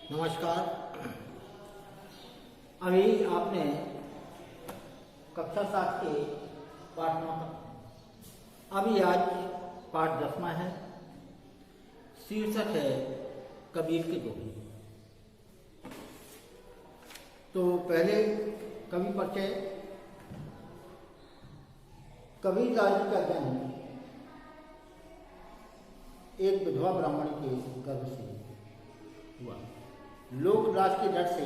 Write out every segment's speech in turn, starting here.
नमस्कार। अभी आपने कक्षा 7 के पाठ 9 का अभी आज पाठ 10वां है। शीर्षक है कबीर के दोहे। तो पहले कवि परिचय। कबीर दास जी का जन्म एक विधवा ब्राह्मण के गर्भ से हुआ। लोक लाज के डर से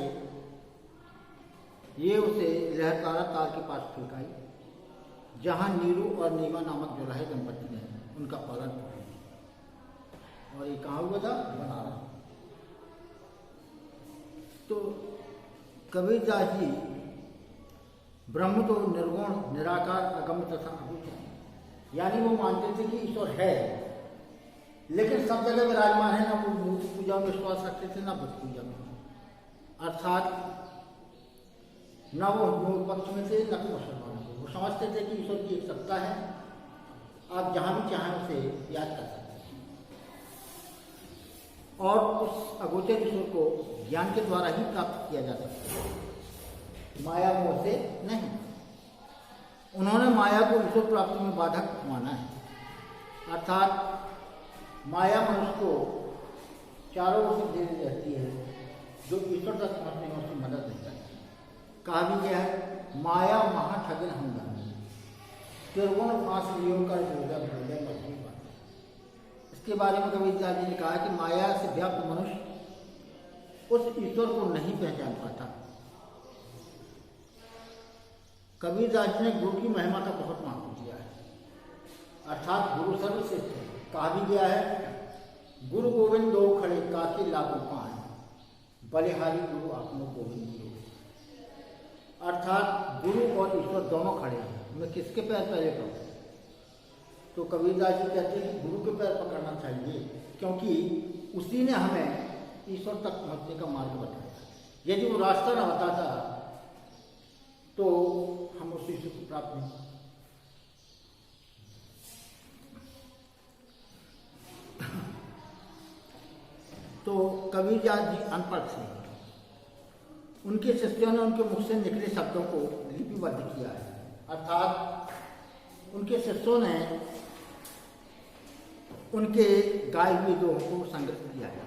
ये उसे लहरतारा ताल के पास फेंकाई, जहां नीरू और नीमा नामक जुलाहे दंपति ने उनका पालन किया। और ये कहाँ हुआ था? बनारस। तो कबीरदास जी ब्रह्म तो निर्गुण निराकार अगम्य तथा अभूत है, यानी वो मानते थे कि ईश्वर है, लेकिन सब जगह विराजमान है। ना वो मूर्ति पूजा में विश्वास रखते थे, ना बुद्ध पूजा में। अर्थात न वो हिंदू पक्ष में थे, न तो मुसलमान थे। वो समझते थे कि ईश्वर की एक सत्ता है, आप जहां भी चाहें उसे याद कर सकते हैं, और उस अगोचर ईश्वर को ज्ञान के द्वारा ही प्राप्त किया जा सकता है, माया मोह से नहीं। उन्होंने माया को ईश्वर प्राप्ति में बाधक माना है। अर्थात माया मनुष्य को चारों ओर से घेरे रहती है, जो ईश्वर तक पहुंचने में उसकी मदद नहीं करती। कहा भी गया है, माया महाठगन हम त्रिगुण फांस लियो कर मजबूत। इसके बारे में कबीरदास जी ने कहा कि माया से व्याप्त मनुष्य उस ईश्वर को नहीं पहचान पाता। कबीरदास जी ने गुरु की महिमा का बहुत महत्व दिया है। अर्थात गुरु सर्वश्रेष्ठ है। कहा भी गया है, गुरु गोविंद दो खड़े काके लागू पाए, बलिहारी गुरु आपनो गोविंद गुरु। अर्थात गुरु और ईश्वर दोनों खड़े हैं, मैं किसके पैर पहले पकड़ूं? तो कबीरदास जी कहते हैं कि गुरु के पैर पकड़ना चाहिए, क्योंकि उसी ने हमें ईश्वर तक पहुंचने का मार्ग बताया। यदि वो रास्ता न बताता तो हम उस ईश्वर को प्राप्त नहीं। तो कबीरदास जी अनपढ़ थे। उनके शिष्यों ने उनके मुख से निकले शब्दों को लिपिबद्ध किया है। अर्थात उनके शिष्यों ने उनके गाए हुए दोहों को संग्रहित किया है।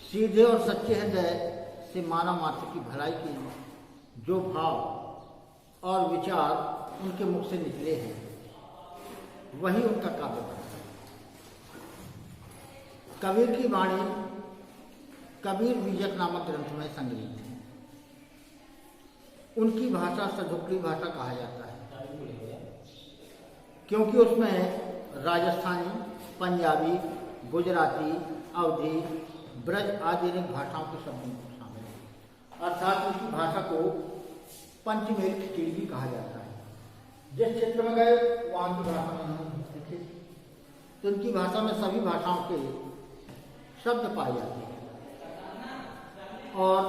सीधे और सच्चे हृदय से मानव मात्र की भलाई के जो भाव और विचार उनके मुख से निकले हैं, वही उनका काव्य बना। कबीर की वाणी कबीर बीजक नामक ग्रंथ में संग्रहित है। उनकी भाषा सधुकड़ी भाषा कहा जाता है, क्योंकि उसमें राजस्थानी, पंजाबी, गुजराती, अवधी, ब्रज आदि अनेक भाषाओं के शब्द शामिल हैं। अर्थात उनकी भाषा को पंचमेल खिचड़ी भी कहा जाता है। जिस क्षेत्र में गए वहाँ की भाषा में उन्होंने लिखे, तो उनकी भाषा में सभी भाषाओं के शब्द पाए जाते हैं। और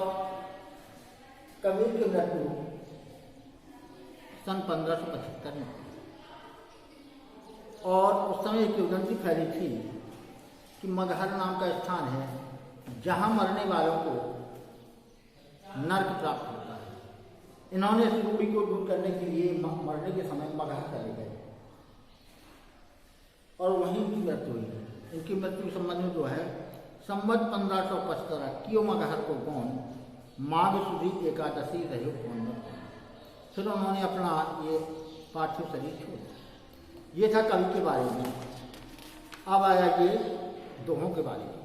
कबीर की मृत्यु सन 1575 में, और उस समय एक उदंती फैली थी कि मगहर नाम का स्थान है, जहां मरने वालों को नर्क प्राप्त होता है। इन्होंने इस रूढ़ी को दूर करने के लिए मरने के समय मगहर चले गए, और वहीं उनकी मृत्यु हुई। इनकी मृत्यु के संबंध में जो है, संवत 1575 कियो मगहर को कौन, माघ सुधी एकादशी रहो कौन। फिर उन्होंने अपना ये पार्थिव शरीर छोड़ दिया। ये था कवि के बारे में। अब आया ये दोहों के बारे में।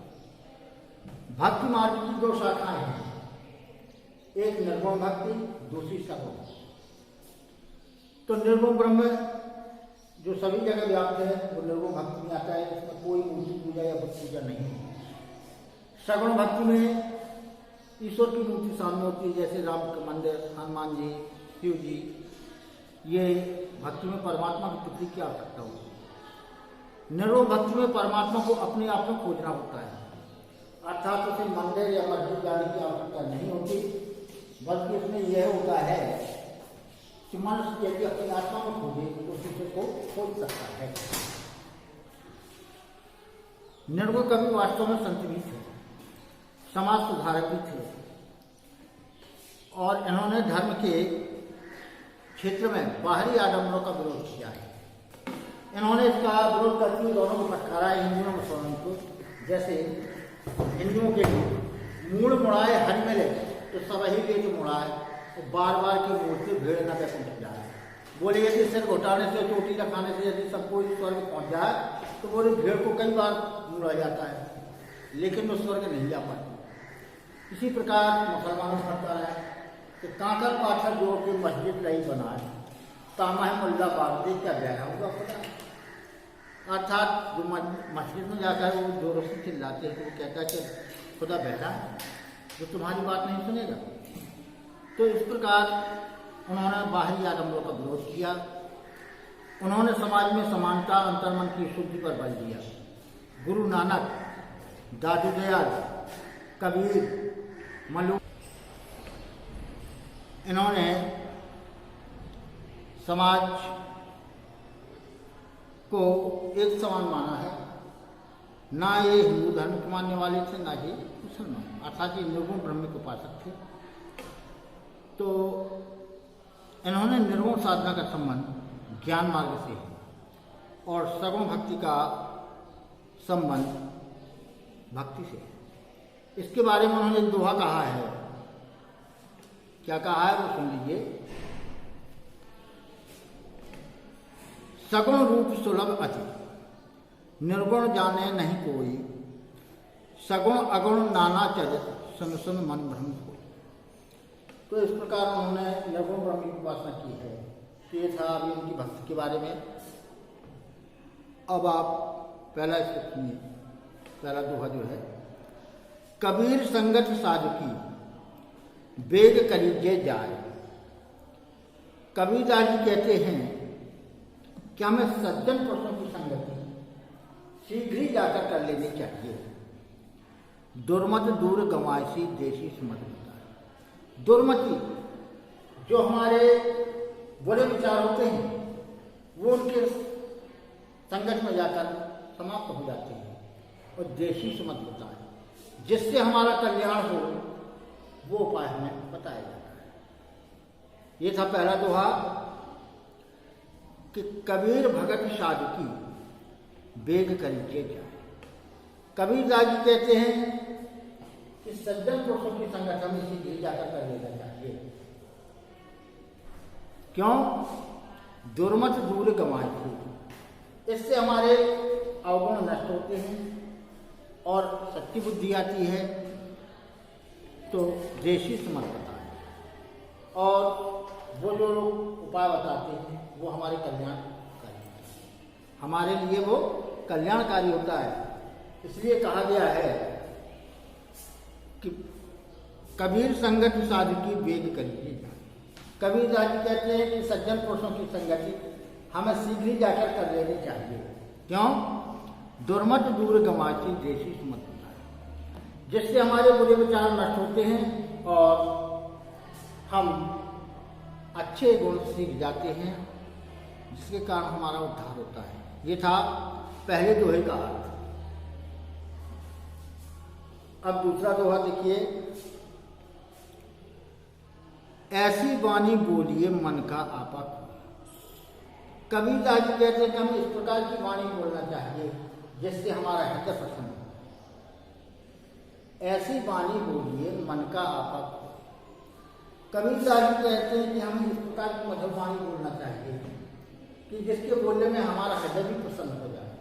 भक्ति मार्ग की दो शाखाएं हैं, एक निर्गुण भक्ति, दूसरी सगुण। तो निर्गुण ब्रह्म जो सभी जगह व्याप्त है, वो निर्गुण भक्ति में आता है। इसमें कोई मूर्ति पूजा या बुद्ध पूजा नहीं है। सगुण भक्ति में ईश्वर की मूर्ति सामने होती है, जैसे राम का मंदिर, हनुमान जी, शिव जी। ये भक्ति में परमात्मा की तुलसी की आवश्यकता होती है। निर्गुण भक्ति में परमात्मा को अपने आप में खोजना होता है। अर्थात उसे मंदिर या मस्जिद जाने की आवश्यकता नहीं होती, बल्कि उसमें यह होता है कि मनुष्य यदि अपनी आत्मा में खोजे तो ईश्वर को खोज सकता है। निर्गुण कवि वास्तव में संतुलित है। समाज सुधारक भी थे और इन्होंने धर्म के क्षेत्र में बाहरी आडम्बरों का विरोध किया है। इन्होंने इसका विरोध करते हुए दोनों को फटकारा है, हिंदुओं और मुसलमानों को। जैसे हिंदुओं के मूड़ मुड़ाए हरि मिले तो सब ही बेच मुड़ाए, तो बार बार की मूर्ति भेड़ न बैकुंठ जाए। बोले यदि सिर घुटाने से चोटी रखाने से यदि सबको स्वर्ग पहुंच जाए तो बोले भेड़ को कई बार मुड़ा जाता है, लेकिन वो स्वर्ग नहीं जा पाती। इसी प्रकार मुसलमानों का कहता है कि कांकर पाथर जोड़ के मस्जिद नहीं बनाए, तामा है मुल्ला बाग दे क्या गया होगा खुदा। अर्थात जो मस्जिद में जाकर वो जोरों से चिल्लाते हैं तो वो कहता है कि खुदा बैठा है जो तुम्हारी बात नहीं सुनेगा। तो इस प्रकार उन्होंने बाहरी आडम्बरों का विरोध किया। उन्होंने समाज में समानता अंतर्मन की शुद्धि पर बल दिया। गुरु नानक, दादू दयाल, कबीर, मल्लू, इन्होंने समाज को एक समान माना है। ना ये हिंदू धर्म को मानने वाले थे, ना ही मुसलमान, अर्थात ये निर्गुण ब्रह्म के उपासक थे। तो इन्होंने निर्गुण साधना का संबंध ज्ञान मार्ग से और सगुण भक्ति का संबंध भक्ति से। इसके बारे में उन्होंने एक दोहा कहा है। क्या कहा है वो सुन लीजिए। सगुण रूप सुलभ अति, निर्गुण जाने नहीं कोई, सगुण अगुण नाना चरित, सुन सुन मन भ्रम कोई। तो इस प्रकार उन्होंने निर्गुण ब्रह्म की उपासना की है। तो ये था अभी उनकी भक्ति के बारे में। अब आप पहला इसको सुनिए। पहला दोहा जो है, कबीर संगत साधुकी बेग करीजे जाए। कबीरदास जी कहते हैं कि हमें सज्जन पुरुषों की संगति शीघ्र ही जाकर कर लेनी चाहिए। दुर्मत दूर गंवासी देशी सुमत होता है। दुर्मति जो हमारे बुरे विचार होते हैं वो उनके संगत में जाकर समाप्त हो जाते हैं और देशी सुमत होता है, जिससे हमारा कल्याण हो वो उपाय हमें बताया जाता है। ये था पहला दोहा कि कबीर भगत साधुकी बेग करीजे जाए। कबीरदास जी कहते हैं कि सज्जन पुरुषों की संगत हमें शीघ्र जाकर कर लेना चाहिए। क्यों? दुर्मत दूर गंवाई थी, इससे हमारे अवगुण नष्ट होते हैं और सच्ची बुद्धि आती है। तो देशी समझ पता है और वो जो लोग उपाय बताते हैं वो हमारे कल्याणकारी, हमारे लिए वो कल्याणकारी होता है। इसलिए कहा गया है कि कबीर संगत साधुकी बेग करिए। कबीरदास जी कहते हैं कि सज्जन पुरुषों की संगति हमें शीघ्र ही जाकर कर लेनी चाहिए। क्यों? दुर्मत दूर गंवासी देशी सुमत होता है, जिससे हमारे बुरे विचार नष्ट होते हैं और हम अच्छे गुण सीख जाते हैं, जिसके कारण हमारा उद्धार होता है। ये था पहले दोहे का अर्थ। अब दूसरा दोहा देखिए। ऐसी वाणी बोलिए मन का आपा। कबीरदास जी कहते हैं कि हमें इस प्रकार की वाणी बोलना चाहिए जिससे हमारा हृदय प्रसन्न हो। ऐसी वाणी बोलिए मन का आपा। कबीरदास जी कहते हैं कि हमें इस प्रकार की मधुर वाणी बोलना चाहिए कि जिसके बोलने में हमारा हृदय भी प्रसन्न हो जाए।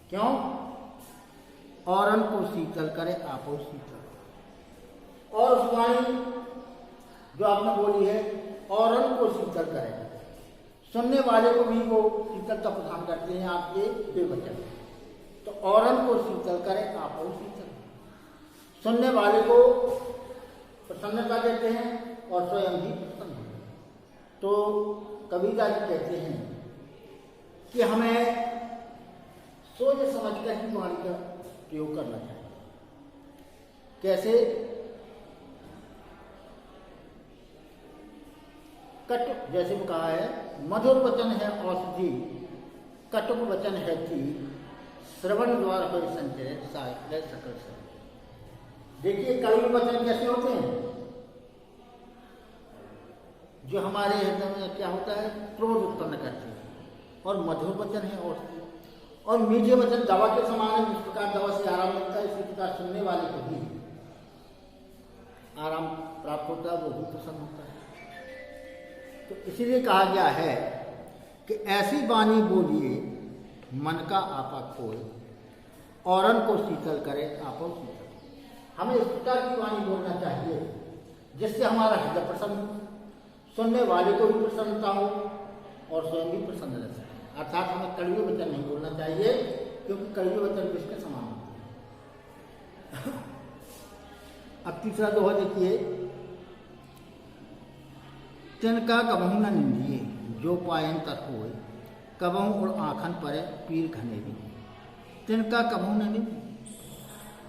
क्यों? औरन को शीतल करे आपो शीतल। और उस वाणी जो आपने बोली है औरन को शीतल करे, सुनने वाले को भी वो शीतलता प्रदान करते हैं आपके बेवजह। तो औरन को शीतल करे आपो शीतल, सुनने वाले को प्रसन्नता देते हैं और स्वयं भी प्रसन्न होते हैं। तो कबीरदास जी कहते हैं कि हमें सोच समझकर ही वाणी का प्रयोग करना चाहिए। कैसे? कटुक, जैसे वो कहा है, मधुर वचन है औषधि, कटुक वचन है थी, श्रवण द्वार हो संचय सकल से। देखिए कड़वे वचन कैसे होते हैं, जो हमारे हृदय में क्या होता है, क्रोध उत्पन्न करते हैं, और मधुर वचन है और मीठे वचन दवा के समान है। जिस प्रकार दवा से आराम मिलता है, इसी प्रकार सुनने वाले को भी आराम प्राप्त होता है, वो भी प्रसन्न होता है। तो इसीलिए कहा गया है कि ऐसी वाणी बोलिए मन का आपा खोए, औरन को शीतल करे आपो शीतल। हमें इस प्रकार की वाणी बोलना चाहिए जिससे हमारा हृदय प्रसन्न हो, सुनने वाले को भी प्रसन्नता हो और स्वयं भी प्रसन्न रह सके। अर्थात हमें कड़वे वचन नहीं बोलना चाहिए, क्योंकि कड़वे वचन विष के समान होते हैं। अब तीसरा दोहा देखिए, तिनका कबहू न निंदिए जो पायन तक होए, कबहू उड़ आँखन परे पीर घनेरी। तिनका कबहू न निंदिए,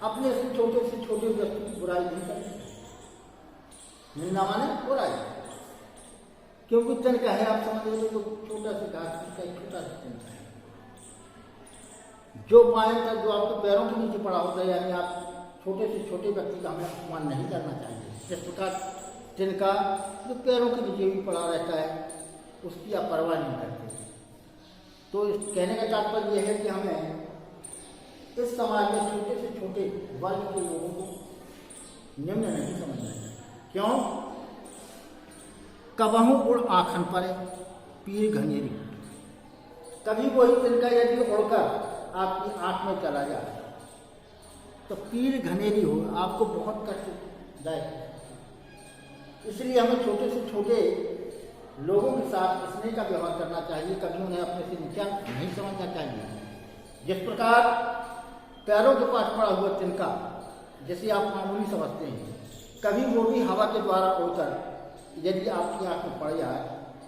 अपने से छोटे व्यक्ति की बुराई नहीं करनी। निंदा माने बुराई, क्योंकि तिनका है, आप समझ लो तो छोटा सा घास का एक छोटा सा तिनका है, जो पायन तक, जो आपके पैरों के नीचे पड़ा होता है, यानी आप छोटे से छोटे व्यक्ति का हमें अपमान नहीं करना चाहिए। इस प्रकार तिनका जो पैरों के नीचे भी पड़ा रहता है, उसकी आप परवाह नहीं करते। तो इस कहने का तात्पर्य यह है कि हमें इस समाज में छोटे से छोटे वर्ग के लोगों को निम्न नहीं समझना चाहिए। क्यों? कबहू उड़ आँखन परे पीर घनेरी। कभी वही तिनका यदि उड़कर आपकी आँख में चला जाए तो पीर घनेरी हो, आपको बहुत कष्टदायक। इसलिए हमें छोटे से छोटे लोगों के साथ स्नेह का व्यवहार करना चाहिए, कभी उन्हें अपने से नीचा नहीं समझना चाहिए। जिस प्रकार पैरों के पास पड़ा हुआ तिनका, जैसे आप मामूली समझते हैं, कभी वो भी हवा के द्वारा उड़कर यदि आपकी आँख में पड़ जाए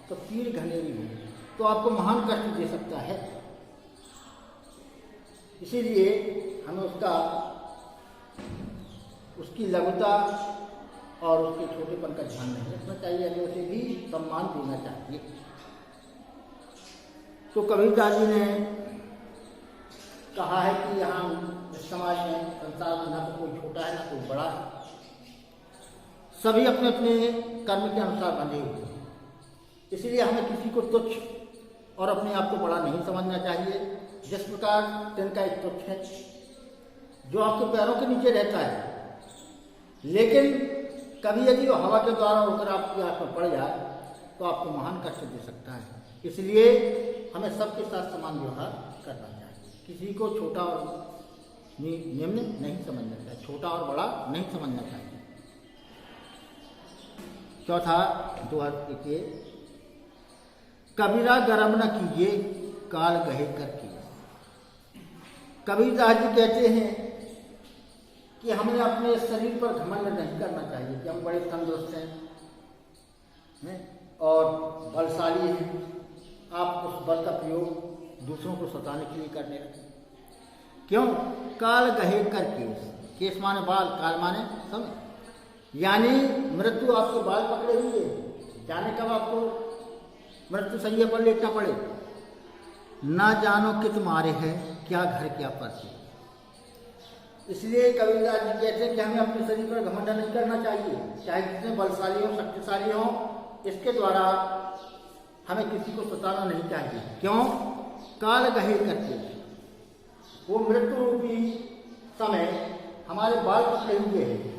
तो पीर घनेरी हो, तो आपको महान कष्ट दे सकता है। इसीलिए हमें उसकी लघुता और उसके छोटेपन का ध्यान नहीं रखना चाहिए, हमें उसे भी सम्मान देना चाहिए। तो कबीरदास जी ने कहा है कि यहाँ इस समाज में, संसार में ना तो कोई छोटा है ना कोई बड़ा है, सभी अपने अपने कर्म के अनुसार बंधे हुए हैं। इसलिए हमें किसी को तुच्छ और अपने आप को बड़ा नहीं समझना चाहिए। जिस प्रकार तिनका एक तुच्छ है जो आपके पैरों के नीचे रहता है, लेकिन कभी यदि वो हवा के द्वारा उड़कर आपकी आँख में पड़ जाए तो आपको महान कष्ट दे सकता है। इसलिए हमें सबके साथ समान व्यवहार करना चाहिए, किसी को छोटा और निम्न नहीं समझना चाहिए, छोटा और बड़ा नहीं समझना चाहिए। चौथा दोहा देखिए, कबीरा गरम न कीजिए काल गहे कर किए। कबीरदास जी कहते हैं कि हमें अपने शरीर पर घमंड नहीं करना चाहिए कि हम बड़े तंदुरुस्त हैं और बलशाली हैं। आप उस बल का प्रयोग दूसरों को सताने के लिए करने लगे। क्यों? काल गहे कर केस माने बाल, काल माने समय, यानी मृत्यु आपके बाल पकड़े हुए, जाने कब आपको मृत्यु सैया पर लेटना पड़े। ना जानो कित मारे है क्या घर क्या परसे। इसलिए कबीरदास जी कहते हैं कि हमें अपने शरीर पर घमंड नहीं करना चाहिए, चाहे कितने बलशाली हो, शक्तिशाली हो, इसके द्वारा हमें किसी को सताना नहीं चाहिए। क्यों? काल गहे करके, वो मृत्यु रूपी समय हमारे बाल पकड़े हुए हैं।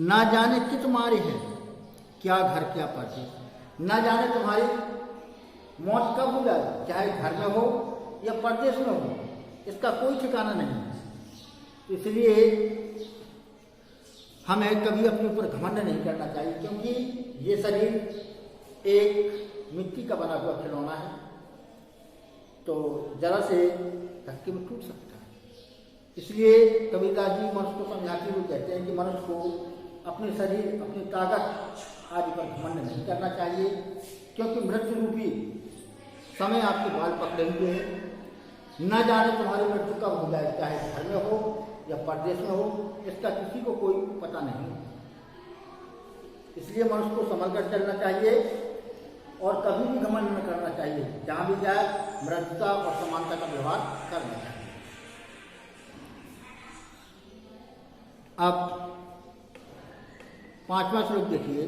ना जाने कित मारे हैं क्या घर क्या परसे, ना जाने तुम्हारी मौत कब हो जाए, चाहे घर में हो या परदेश में हो, इसका कोई ठिकाना नहीं। इसलिए हमें कभी अपने ऊपर घमंड नहीं करना चाहिए, क्योंकि ये शरीर एक मिट्टी का बना हुआ खिलौना है, तो जरा से धक्के में टूट सकता है। इसलिए कबीरदास जी मनुष्य को समझाते हुए कहते हैं कि मनुष्य को अपने शरीर, अपनी ताकत आदि पर घमंड नहीं करना चाहिए, क्योंकि मृत्यु रूपी समय आपके बाल पकड़े हुए हैं। न जाने तुम्हारी मृत्यु कब हो जाए, चाहे घर में हो या परदेश में हो, इसका किसी को कोई पता नहीं। इसलिए मनुष्य को संभल कर चलना चाहिए और कभी भी घमंड न करना चाहिए। जहाँ भी जाए मृदुता और समानता का व्यवहार करना चाहिए। अब 5वां श्लोक देखिए।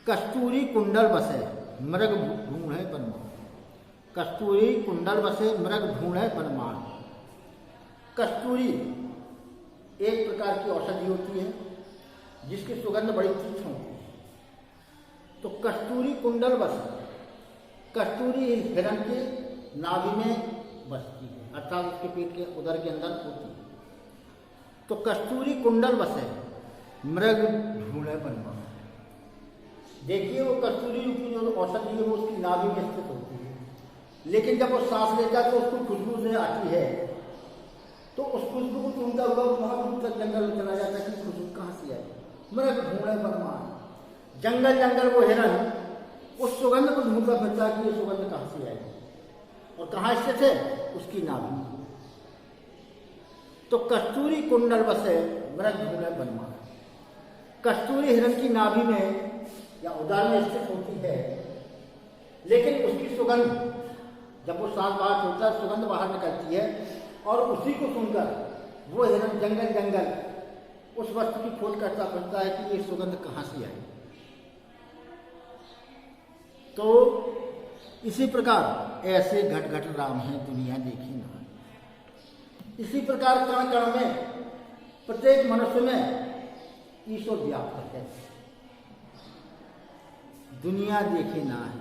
कस्तूरी कुंडल बसे मृग ढूंढे बनमान। कस्तूरी कुंडल बसे मृग ढूंढे बनमान। कस्तूरी एक प्रकार की औषधि होती है जिसकी सुगंध बड़ी तीखी होती है। तो कस्तूरी कुंडल बसे, कस्तूरी हिरण के नाभि में बसती है, अर्थात उसके पेट के उदर के अंदर होती है। तो कस्तूरी कुंडल बसे मृग ढूंढे बनमान। देखिए वो कस्तूरी की जो औषधि है वो उसकी नाभि में स्थित होती है, लेकिन जब वो सांस लेता है तो उसको खुशबू से आती है, तो उस खुशबू को ढूंढता हुआ वहां दूर तक जंगल में चला जाता है कि खुशबू कहाँ से आई। मृग ढूंढे बनमान, जंगल जंगल वो हिरण उस सुगंध को ढूंढता फिरता है कि ये सुगंध कहाँ से आई और कहाँ स्थित है, उसकी नाभि में। तो कस्तूरी कुंडल बसे मृग ढूंढे बनमान। कस्तूरी हिरण की नाभि में या उदर में स्थित होती है, लेकिन उसकी सुगंध जब वो सांस बाहर छोड़ता है सुगंध बाहर निकलती है, और उसी को सुनकर वो हिरण जंगल जंगल उस वस्तु की खोज करता फिरता है कि ये सुगंध कहाँ से आई। तो इसी प्रकार ऐसे घट घट राम है दुनिया देखी ना। इसी प्रकार कण कण में प्रत्येक मनुष्य में ईश्वर व्याप्त है, दुनिया देखी ना है,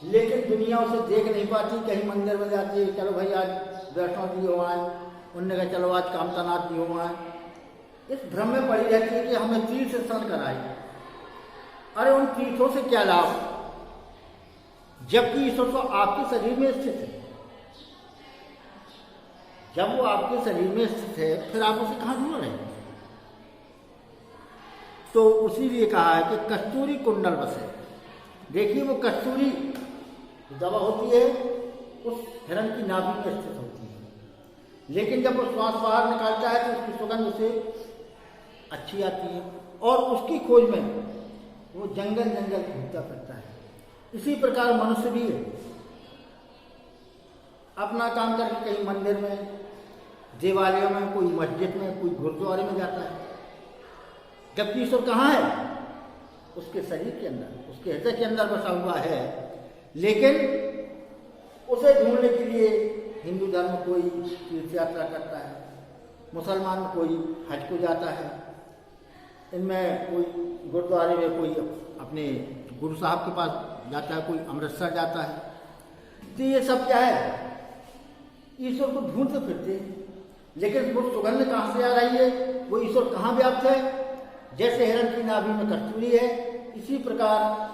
लेकिन दुनिया उसे देख नहीं पाती। कहीं मंदिर में जाती है, चलो भाई आज वैष्णो जी हो आए, उनने कहा चलो आज कामतानाथ जी हो आए। इस भ्रम में पड़ी रहती है कि हमें तीर्थ स्नान कराए। अरे उन तीर्थों से क्या लाभ, जबकि ईश्वर तो आपके शरीर में स्थित है। जब वो आपके शरीर में स्थित है फिर आप उसे कहाँ ढूंढ रहे हैं। तो उसी लिए कहा है कि कस्तूरी कुंडल बसे। देखिए वो कस्तूरी दवा होती है उस हिरण की नाभि में स्थित होती है, लेकिन जब वो श्वास बाहर निकालता है तो उसकी सुगंध उसे अच्छी आती है, और उसकी खोज में वो जंगल जंगल घूमता फिरता है। इसी प्रकार मनुष्य भी अपना काम करके कहीं मंदिर में, देवालयों में, कोई मस्जिद में, कोई गुरुद्वारे में जाता है, जबकि ईश्वर कहाँ है, उसके शरीर के अंदर, उसके हृदय के अंदर बसा हुआ है। लेकिन उसे ढूंढने के लिए हिंदू धर्म कोई तीर्थ यात्रा करता है, मुसलमान कोई हज को जाता है, इनमें कोई गुरुद्वारे में कोई अपने गुरु साहब के पास जाता है, कोई अमृतसर जाता है। तो ये सब क्या है, ईश्वर को ढूंढते फिरते, लेकिन वो सुगंध कहाँ से आ रही है, वो ईश्वर कहाँ व्याप्त है। जैसे हिरण की नाभि में कस्तूरी है, इसी प्रकार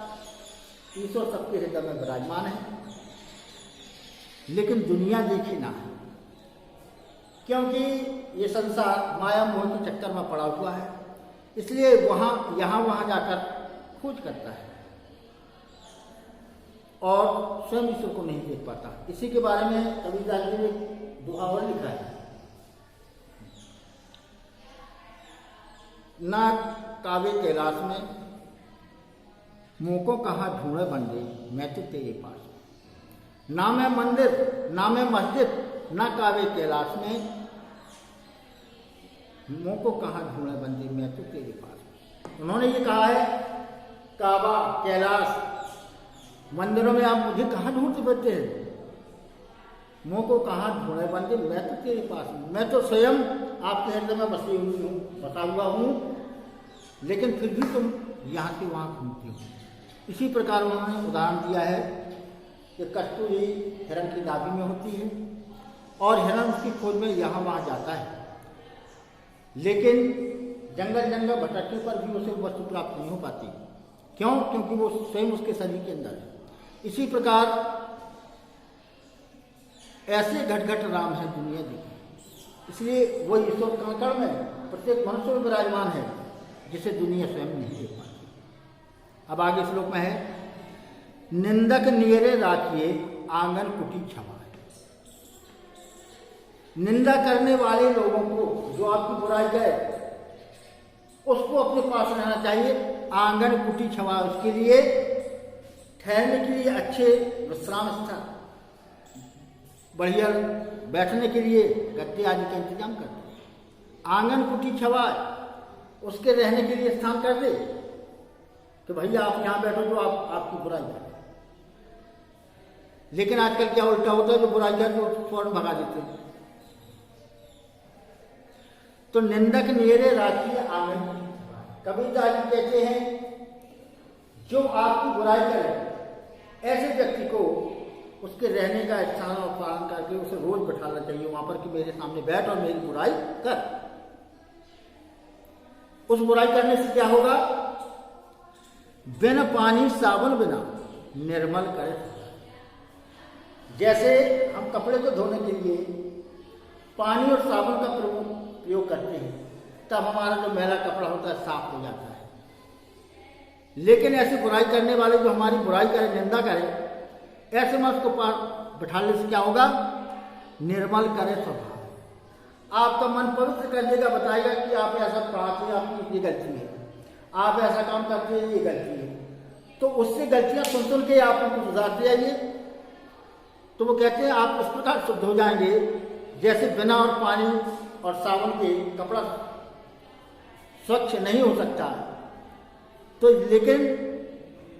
ईश्वर सबके हृदय में विराजमान है, लेकिन दुनिया देखी ना है, क्योंकि ये संसार माया मोह के चक्कर में पड़ा हुआ है। इसलिए यहाँ वहाँ जाकर खोज करता है और स्वयं ईश्वर को नहीं देख पाता। इसी के बारे में कबीरदास जी ने दोहा और लिखा है, ना कावे कैलाश में मुँह को कहाँ ढूंढे बंदे, मैं तो तेरे पास। ना मैं मंदिर ना मैं मस्जिद, ना कावे कैलाश में मुँह को कहाँ ढूंढे बंदे, मैं तो तेरे पास। उन्होंने ये कहा है, काबा कैलाश मंदिरों में आप मुझे कहाँ ढूंढते फिरते हैं, मुँह को कहाँ ढूंढे बंदे, मैं तो तेरे पास हूँ। मैं तो स्वयं आपके हृदय में बसी हुई हूँ, बसा हुआ हूँ, लेकिन फिर भी तुम यहाँ से वहाँ घूमते हो। इसी प्रकार उन्होंने उदाहरण दिया है कि कस्तूरी हिरण की नाभि में होती है और हिरण उसकी खोज में यहाँ वहाँ जाता है, लेकिन जंगल जंगल भटकने पर भी उसे वस्तु प्राप्त नहीं हो पाती। क्यों? क्योंकि वो स्वयं उसके शरीर के अंदर है। इसी प्रकार ऐसे घट घट राम है दुनिया देखी। इसलिए वो ईश्वर कण कण में प्रत्येक मनुष्य में विराजमान है, जिसे दुनिया स्वयं नहीं देख पाती। अब आगे श्लोक में है, निंदक नियरे राखिए आंगन कुटी क्षमा। निंदा करने वाले लोगों को, जो आपकी बुराई करे, उसको अपने पास रहना चाहिए। आंगन कुटी क्षमा, उसके लिए ठहरने के लिए अच्छे विश्राम स्थान, बढ़िया बैठने के लिए गद्दे आदि का इंतजाम करते हैं। आंगन कुटी छवाए, उसके रहने के लिए स्थान कर दे कि भैया आप यहां बैठो जो आपकी बुराई करे। लेकिन आजकल क्या उल्टा होता है, जो बुराई करे तो फौरन भगा देते हैं। तो निंदक नियरे राखिए आंगन कुटी छवाए। कबीरदास जी कहते हैं जो आपकी बुराई करे ऐसे व्यक्ति को उसके रहने का स्थान और पालन करके उसे रोज बैठाना चाहिए वहां पर कि मेरे सामने बैठ और मेरी बुराई कर। उस बुराई करने से क्या होगा? बिन पानी साबुन बिना निर्मल करे। जैसे हम कपड़े को धोने के लिए पानी और साबुन का प्रयोग करते हैं, तब हमारा जो मैला कपड़ा होता है साफ हो जाता है। लेकिन ऐसे बुराई करने वाले जो हमारी बुराई करें, निंदा करें, ऐसे में उसको बैठाने से क्या होगा? निर्मल करे स्वभाव। आपका मन पवित्र कर देगा, बताएगा कि आप ऐसा पढ़ाते हैं, आपकी ये गलती है, आप ऐसा काम करते हैं, ये गलती है। तो उससे गलतियां सुन के आप उनको सुधारते जाइए, तो वो कहते हैं आप इस प्रकार शुद्ध हो जाएंगे जैसे बिना और पानी और साबुन के कपड़ा स्वच्छ नहीं हो सकता। तो लेकिन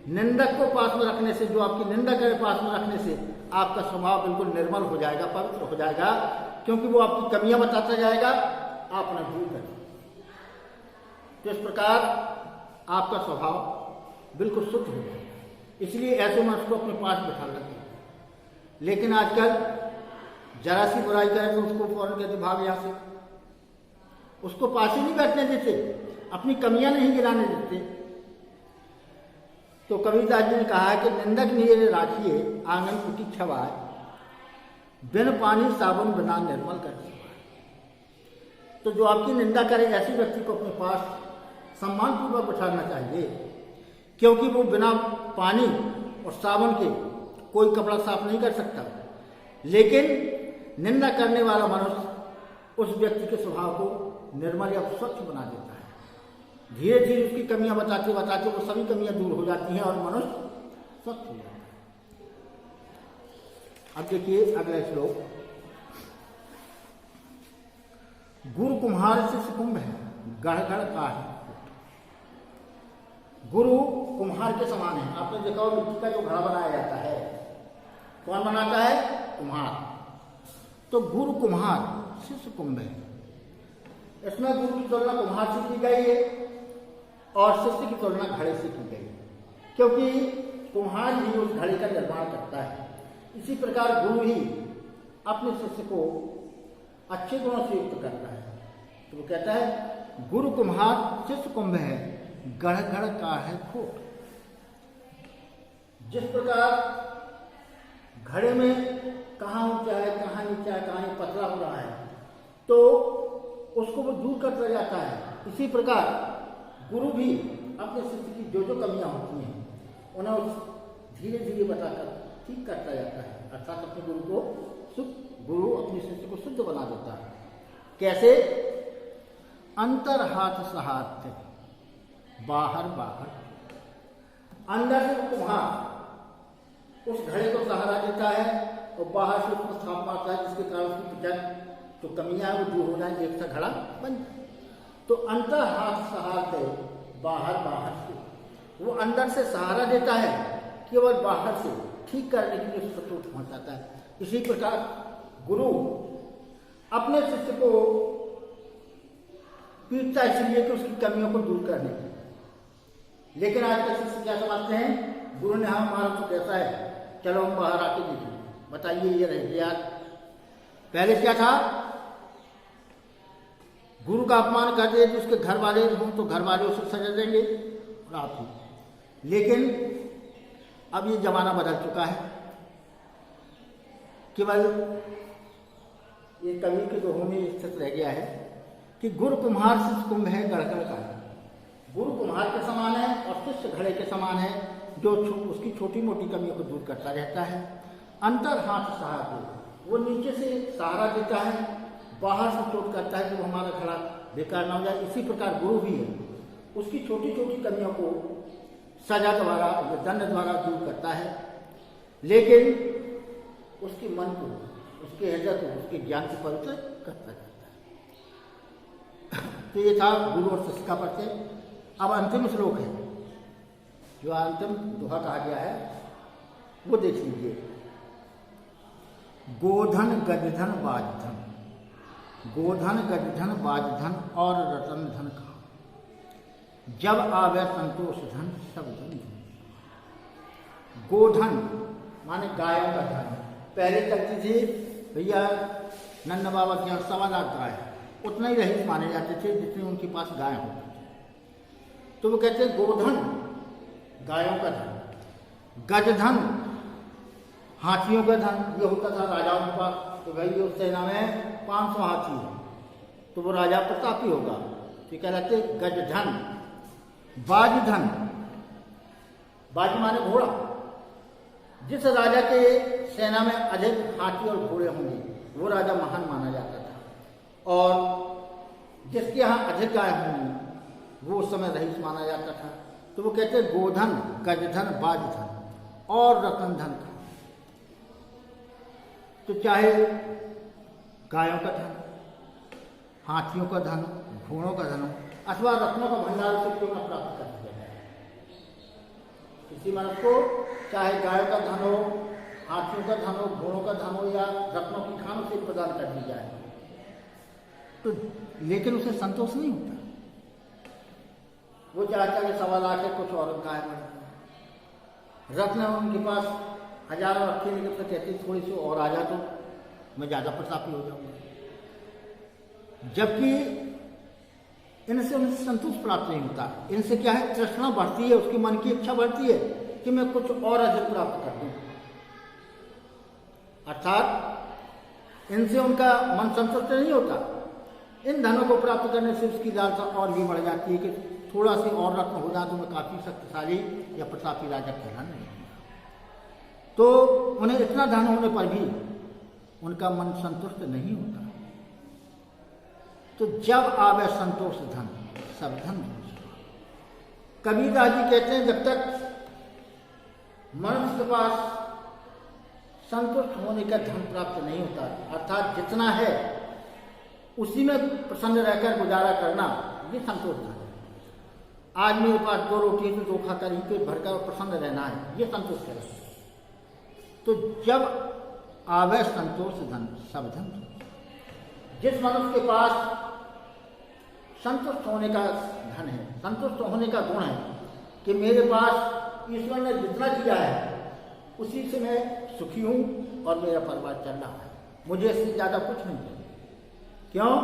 निंदक को पास में रखने से, जो आपकी निंदा करे पास में रखने से आपका स्वभाव बिल्कुल निर्मल हो जाएगा, पवित्र हो जाएगा, क्योंकि वो आपकी कमियां बताता जाएगा, आप न दूर करें। तो इस प्रकार आपका स्वभाव बिल्कुल शुद्ध हो जाएगा। इसलिए ऐसे में उसको अपने पास बैठा रखें। लेकिन आजकल जरा सी बुराई करें तो उसको फौरन कहते भाग यहां से, उसको पास ही नहीं बैठने देते, अपनी कमियां नहीं गिराने देते। तो कबीरदास जी ने कहा है कि निंदक नियरे राखिए आंगन कुटी छवाए, बिन पानी साबुन बिना निर्मल कर छवाए। तो जो आपकी निंदा करे ऐसे व्यक्ति को अपने पास सम्मानपूर्वक बैठाना चाहिए, क्योंकि वो बिना पानी और साबुन के कोई कपड़ा साफ नहीं कर सकता। लेकिन निंदा करने वाला मनुष्य उस व्यक्ति के स्वभाव को निर्मल या स्वच्छ बना देता है। धीरे धीरे उसकी कमियां बताते बताते वो सभी कमियां दूर हो जाती हैं और मनुष्य स्वच्छ हो जाता है। अब देखिए अगला श्लोक। गुरु कुम्हार शिष्य कुंभ है, गढ़ गढ़ का है। गुरु कुम्हार के समान है। आपने देखा हो मिट्टी का जो घड़ा बनाया जाता है, कौन बनाता है? कुम्हार। तो गुरु कुम्हार शिष्य कुंभ है। इसमें गुरु की तुलना कुम्हार से की गई है और शिष्य की तुलना घड़े से की गई, क्योंकि कुम्हार ही उस घड़े का निर्माण करता है। इसी प्रकार गुरु ही अपने शिष्य को अच्छे गुणों से युक्त करता है। तो वो कहता है गुरु कुम्हार शिष्य कुंभ है, गढ़ गढ़ का है खोट। जिस प्रकार घड़े में कहाँ ऊंचा है, कहाँ नीचा है, कहाँ पतला हो रहा है, तो उसको वो दूर करता जाता है। इसी प्रकार गुरु भी अपने शिष्य की जो जो कमियां होती हैं उन्हें धीरे धीरे बताकर ठीक करता जाता है, अर्थात अपने गुरु अपने शिष्य को शुद्ध बना देता है। कैसे? अंतर हाथ सहारते, बाहर बाहर। अंदर से कुम्हार उस घड़े को सहारा देता है और बाहर से उसको थाप मारता है, जिसके कारण उसकी जो कमियां हैं वो दूर हो जाए, एक सा घड़ा बन जाए। तो अंतर हाथ सहारते, बाहर बाहर से। वो अंदर से सहारा देता है, केवल बाहर से ठीक करने के लिए उसको चोट पहुंचाता है। इसी प्रकार गुरु अपने शिष्य को पीटता इसलिए कि उसकी कमियों को दूर करने के। लेकिन आज के शिष्य क्या समझते हैं? गुरु ने हमारा तो कैसा है, चलो हम बाहर आके देखें, बताइए ये रह गया। पहले क्या था? गुरु का अपमान कर दे तो उसके घर वाले हों तो घर वाले उसे सजा देंगे और आप ही। लेकिन अब ये जमाना बदल चुका है। केवल ये कवि के दोहों में स्थित रह गया है कि गुरु कुम्हार शिष्य कुंभ है, गढ़ गढ़ का है। गुरु कुम्हार के समान है और शिष्य घड़े के समान है, जो उसकी छोटी मोटी कमियों को दूर करता रहता है। अंतर हाथ सहारा, वो नीचे से सहारा देता है, बाहर से चोट करता है कि वो हमारा घड़ा बेकार ना हो जाए। इसी प्रकार गुरु भी है, उसकी छोटी छोटी कमियों को सजा द्वारा या दंड द्वारा दूर करता है, लेकिन उसके मन को, उसके हृदय को, उसके ज्ञान से पवित्र करता जाता है। तो ये था गुरु और शिष्य का परिचय। अब अंतिम श्लोक है, जो अंतिम दोहा कहा गया है, वो देख लीजिए। गोधन गजधन बाजधन, गोधन गजधन बाजधन और रतन धन का, जब आवे संतोष धन सब धन। गोधन माने गायों का धन। पहले तक थी भैया नन्ना बाबा के यहाँ 1.25 लाख गाय, उतना ही रहीस माने जाते थे जितने उनके पास गाय होती थी। तो वो कहते हैं गोधन गायों का धन, गजधन हाथियों का धन। ये होता था राजाओं के पास, तो भाई उस सेना में 500 हाथी है, तो वो राजा प्रतापी होगा, तो कहलाते गजधन। बाजधन, बाज माने घोड़ा। जिस राजा के सेना में अधिक हाथी और घोड़े होंगे वो राजा महान माना जाता था, और जिसके यहाँ अधिक गाय होंगी वो उस समय रईस माना जाता था। तो वो कहते हैं गोधन गजधन बाजधन और रतन धन का। तो चाहे गायों का धन, हाथियों का धन, घोड़ों का धन हो, अथवा रत्नों का भंडार से क्यों न प्राप्त कर दिया जाए। किसी मनुष्य को चाहे गायों का धन हो, हाथियों का धन हो, घोड़ों का धन हो, या रत्नों की खानों से प्रदान कर दी जाए, तो लेकिन उसे संतोष नहीं होता। वो चाहता है 1.25 लाख है, कुछ और गाय बढ़ रत्न उनके पास हजारों रखे, लेकिन तो कहते थोड़ी सी और आ जा तो मैं ज़्यादा प्रतापी हो जाऊंगा। जबकि इनसे उन्हें संतोष प्राप्त नहीं होता। इनसे क्या है, तृष्णा बढ़ती है, उसके मन की इच्छा बढ़ती है कि मैं कुछ और अधिक प्राप्त कर दूं। अर्थात इनसे उनका मन संतुष्ट नहीं होता। इन धनों को प्राप्त करने से उसकी लालसा और भी बढ़ जाती है कि थोड़ा सी और रत्न हो जाए तो मैं काफी शक्तिशाली या प्रतापी राजा कहलाने लगूंगा। तो उन्हें इतना धन होने पर भी उनका मन संतुष्ट नहीं होता। तो जब आवे संतोष धन सब धन। कबीरदास जी कहते हैं जब तक मनुष्य के पास संतुष्ट होने का धन प्राप्त नहीं होता, अर्थात जितना है उसी में प्रसन्न रहकर गुजारा करना, ये संतोष धन है। आज मेरे पास 2 रोटी तो 2 खाकर ही पेट भरकर प्रसन्न रहना है, ये संतोष है। तो जब आवे संतोष धन सब धन। जिस मनुष्य के पास संतुष्ट होने का धन है, संतुष्ट होने का गुण है कि मेरे पास ईश्वर ने जितना दिया है उसी से मैं सुखी हूं और मेरा परिवार चल रहा है, मुझे इससे ज्यादा कुछ नहीं चाहिए। क्यों?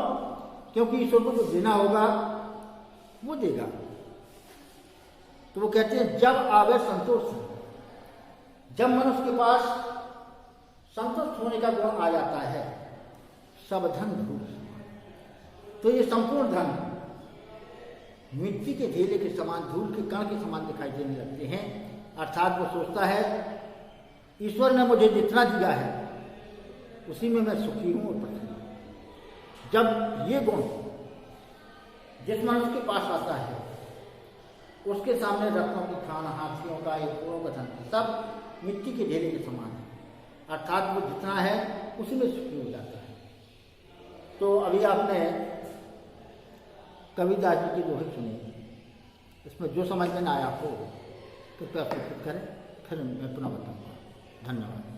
क्योंकि ईश्वर को जो देना होगा वो देगा। तो वो कहते हैं जब आवे संतोष, जब मनुष्य के पास संतुष्ट होने का गुण आ जाता है, सब धन धूल। तो ये संपूर्ण धन मिट्टी के ढेले के समान, धूल के कण के समान दिखाई देने लगते हैं। अर्थात वो सोचता है ईश्वर ने मुझे जितना दिया है उसी में मैं सुखी हूं और प्रसन्न हूं। जब ये गुण जिस मनुष्य के पास आता है उसके सामने रत्नों की खान, हाथियों का, घोड़ों का धन सब मिट्टी के ढेले के समान है। अर्थात वो जितना है उसी में सुखी हो जाता है। तो अभी आपने कबीरदास जी की दोहे सुनी, इसमें जो समझ में ना आया हो तो कृपया प्रस्तुत करें, फिर मैं पुनः बताऊंगा। धन्यवाद।